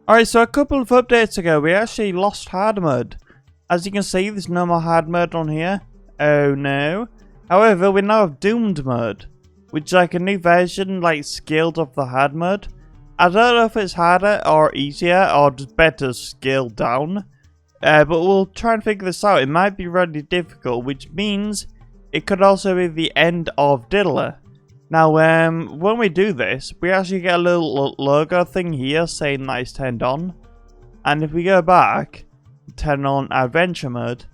Alright, so a couple of updates ago, we actually lost hard mode. As you can see, there's no more hard mode on here. Oh no. However, we now have doomed mode, which is like a new version, like scaled of the hard mode. I don't know if it's harder or easier or just better scaled down. But we'll try and figure this out. It might be really difficult, which means it could also be the end of Diddler. Now, when we do this, we actually get a little logo thing here saying that it's turned on. And if we go back, turn on adventure mode,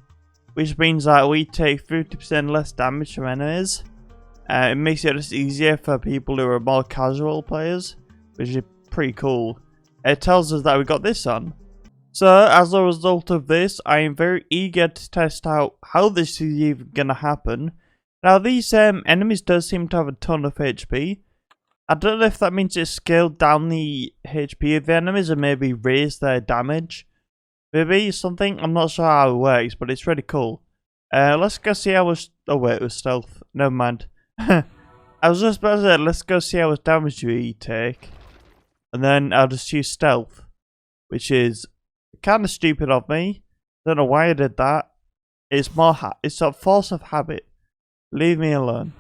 which means that we take 50% less damage from enemies. It makes it just easier for people who are more casual players, which is pretty cool. It tells us that we got this on. So, as a result of this, I am very eager to test out how this is even gonna happen. Now, these enemies does seem to have a ton of HP. I don't know if that means it scaled down the HP of the enemies and maybe raised their damage. Maybe something, I'm not sure how it works, but it's really cool. Let's go see how much, oh wait, it was stealth, never mind. I was just about to say, let's go see how much damage we take. And then I'll just use stealth, which is kind of stupid of me. Don't know why I did that. It's more, it's a force of habit. Leave me alone.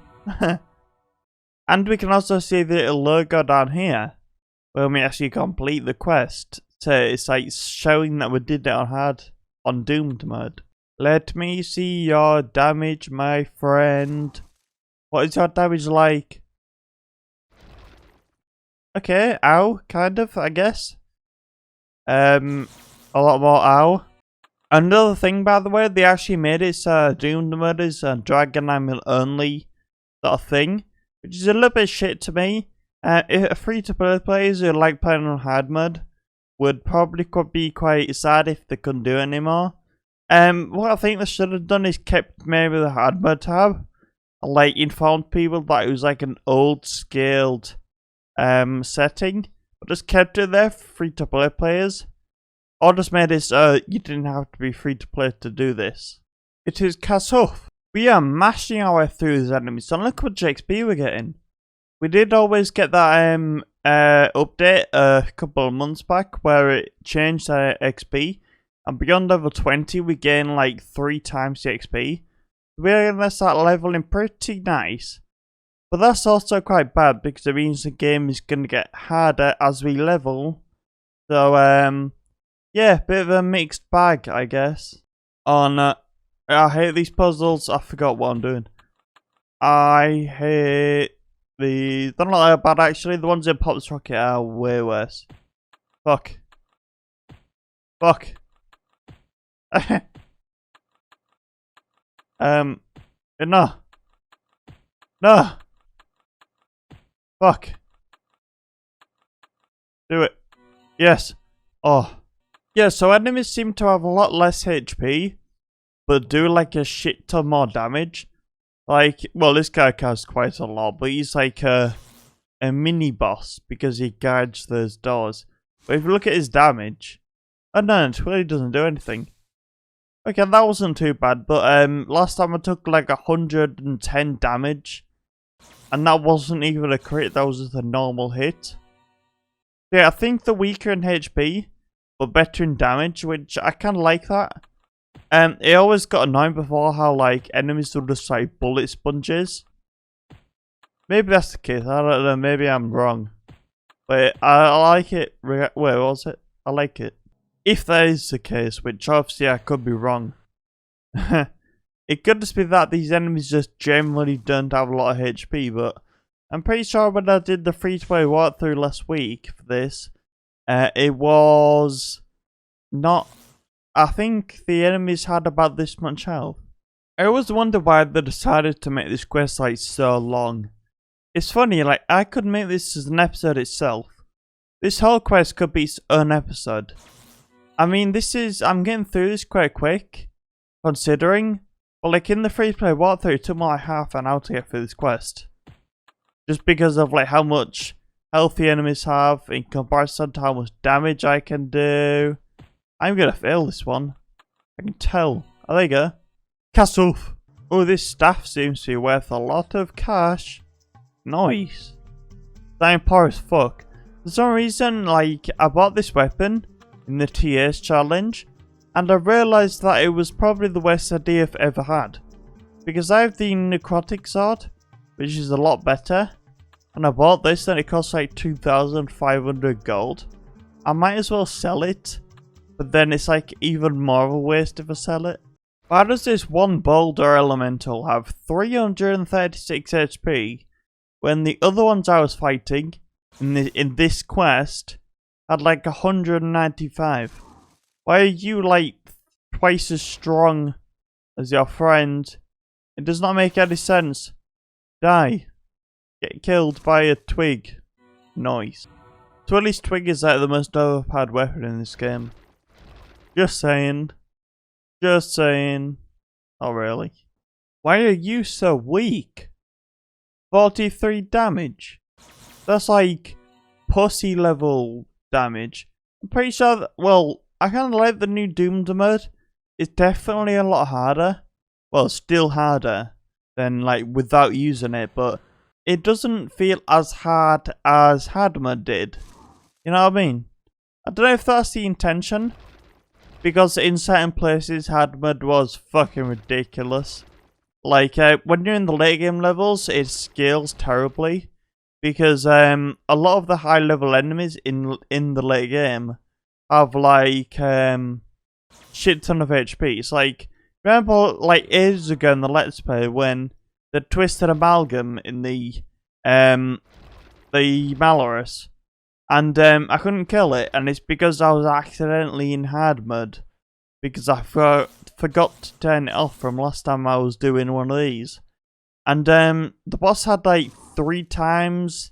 And we can also see the little logo down here when we actually complete the quest. So it's like showing that we did it on doomed mode. Let me see your damage, my friend. What is your damage like? Okay, ow, kind of, I guess. A lot more ow. Another thing, by the way, they actually made it so doomed mode is a DragonFable only sort of thing, which is a little bit shit to me. If free-to-play players who like playing on hard mode would probably be quite sad if they couldn't do it anymore. What I think they should have done is kept maybe the hard mode tab, and like informed people that it was like an old scaled setting, but just kept it there for free-to-play players. Or just made it so you didn't have to be free to play to do this. It is Kasuf. We are mashing our way through these enemies, and look how much XP we're getting. We did always get that update a couple of months back where it changed our XP, and beyond level 20 we gain like 3 times the XP. We're gonna start leveling pretty nice. But that's also quite bad because it means the game is gonna get harder as we level. So yeah, bit of a mixed bag, I guess. Oh no, I hate these puzzles. I forgot what I'm doing. I hate these. They're not that bad actually. The ones in Pop's Rocket are way worse. Fuck. Fuck. No. No. Fuck. Do it. Yes. Oh. Yeah, so enemies seem to have a lot less HP, but do like a shit ton more damage. Like, well, this guy has quite a lot, but he's like a mini boss because he guards those doors. But if you look at his damage, oh no, it really doesn't do anything. Okay, that wasn't too bad, but last time I took like 110 damage, and that wasn't even a crit, that was just a normal hit. Yeah, I think the weaker in HP, but better in damage, which I kind of like that. It always got annoying before how like enemies would just like bullet sponges. Maybe that's the case, I don't know, maybe I'm wrong. But I like it. Wait, what was it? I like it. If that is the case, which obviously I could be wrong. It could just be that these enemies just generally don't have a lot of HP, but I'm pretty sure when I did the free-to-play walkthrough last week for this, it was not. I think the enemies had about this much health. I always wonder why they decided to make this quest like so long. It's funny, like I could make this as an episode itself. This whole quest could be its own episode. I mean, I'm getting through this quite quick, considering. But like in the free-to-play walkthrough, it took me like half an hour to get through this quest. Just because of like how much health the enemies have in comparison to how much damage I can do. I'm gonna fail this one. I can tell. Oh, there you go. Castle. Oh, this staff seems to be worth a lot of cash. Nice. I'm poor as fuck. For some reason, like, I bought this weapon in the TS challenge, and I realised that it was probably the worst idea I've ever had. Because I have the necrotic sword, which is a lot better, and I bought this and it costs like 2,500 gold. I might as well sell it, but then it's like even more of a waste if I sell it. Why does this one boulder elemental have 336 HP when the other ones I was fighting in this quest had like 195? Why are you like twice as strong as your friend? It does not make any sense. Die. Get killed by a twig. Nice. Twilly's twig is like the most overpowered weapon in this game. Just saying. Just saying. Not really. Why are you so weak? 43 damage. That's like pussy level damage. I'm pretty sure that, well, I kind of like the new Doomed mode. It's definitely a lot harder. Well, still harder than like without using it, but it doesn't feel as hard as hard mode did. You know what I mean? I don't know if that's the intention, because in certain places hard mode was fucking ridiculous. Like when you're in the late game levels, it scales terribly because a lot of the high level enemies in the late game have like shit ton of HP. It's like, remember like ages ago in the Let's Play when the Twisted Amalgam in the Malorus, and I couldn't kill it, and it's because I was accidentally in hard mode because I forgot to turn it off from last time I was doing one of these. And the boss had like 3 times,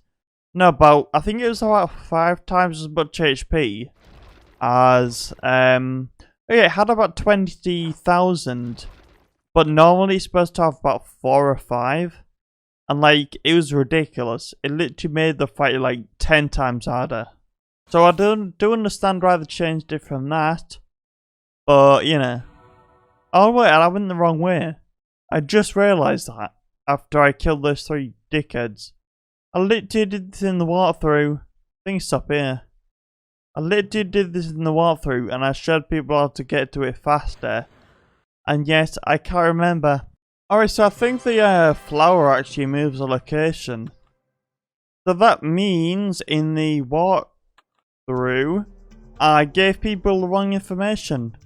no, I think it was about 5 times as much HP as it had about 20,000, but normally it's supposed to have about 4 or 5, and like it was ridiculous. It literally made the fight like 10 times harder. So I do understand why they changed it from that, but you know. Oh wait, I went the wrong way. I just realised that after I killed those 3 dickheads. I literally did this in the walkthrough. Things stop here. I literally did this in the walkthrough and I showed people how to get to it faster. And yet, I can't remember. Alright, so I think the flower actually moves a location. So that means in the walkthrough, I gave people the wrong information.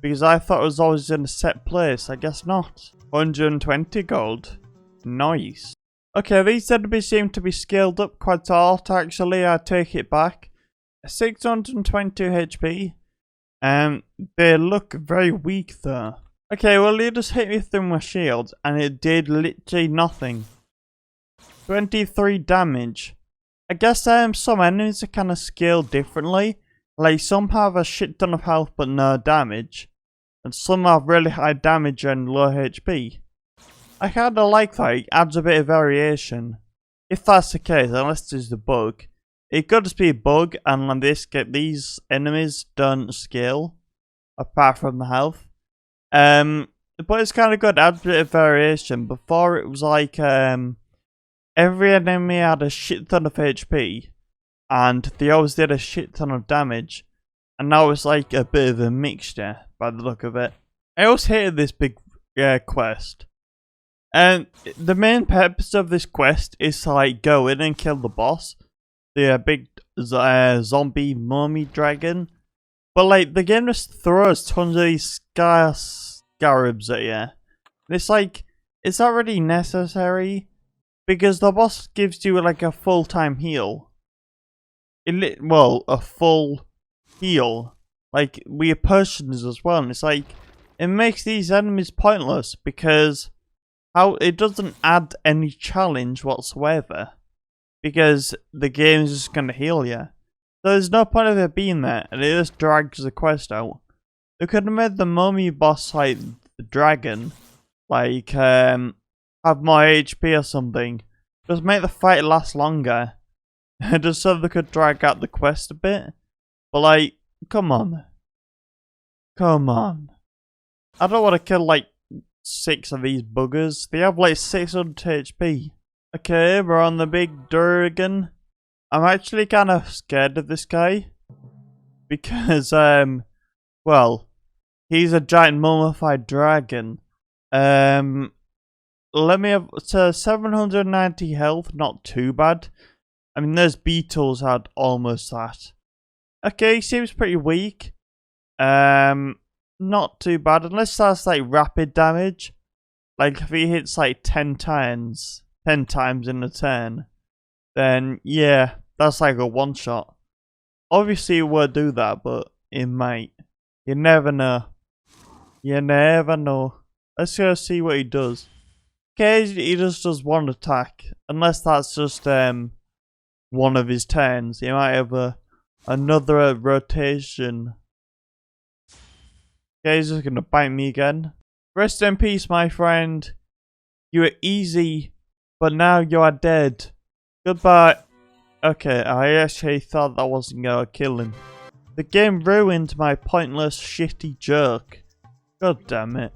Because I thought it was always in a set place. I guess not. 120 gold. Nice. Okay, these enemies seem to be scaled up quite a lot actually. I take it back. 622 HP. They look very weak though. Okay, well you just hit me through my shield and it did literally nothing. 23 damage. I guess some enemies are kind of scaled differently. Like some have a shit ton of health but no damage. And some have really high damage and low HP. I kinda like that, it adds a bit of variation. If that's the case, unless there's the bug. It could just be a bug and these enemies don't scale. Apart from the health. But it's kinda good, it adds a bit of variation. Before it was like every enemy had a shit ton of HP. And they always did a shit ton of damage. And now it's like a bit of a mixture, by the look of it. I always hated this big quest. And the main purpose of this quest is to like go in and kill the boss. The big zombie mummy dragon. But like, the game just throws tons of these scarabs at you. And it's like, is that really necessary? Because the boss gives you like a full-time heal. Well, a full heal. Like, we have potions as well. And it's like, it makes these enemies pointless because it doesn't add any challenge whatsoever. Because the game is just going to heal you. So there's no point of it being there. And it just drags the quest out. They could have made the mummy boss like the dragon. Like, have more HP or something. Just make the fight last longer. Just so they could drag out the quest a bit. But like, come on. Come on. I don't want to kill like 6 of these buggers. They have like 600 HP. Okay, we're on the big dragon. I'm actually kind of scared of this guy. Because, well, he's a giant mummified dragon. Let me have, so 790 health, not too bad. I mean, those beetles had almost that. Okay, he seems pretty weak. Not too bad, unless that's like rapid damage. Like if he hits like 10 times in a turn, then yeah, that's like a one shot. Obviously it won't do that, but it might. You never know. You never know. Let's go see what he does. Okay, he just does one attack. Unless that's just one of his turns. He might have another rotation. Okay, he's just gonna bite me again. Rest in peace, my friend. You were easy, but now you are dead. Goodbye. Okay, I actually thought that wasn't gonna kill him. The game ruined my pointless, shitty joke. God damn it.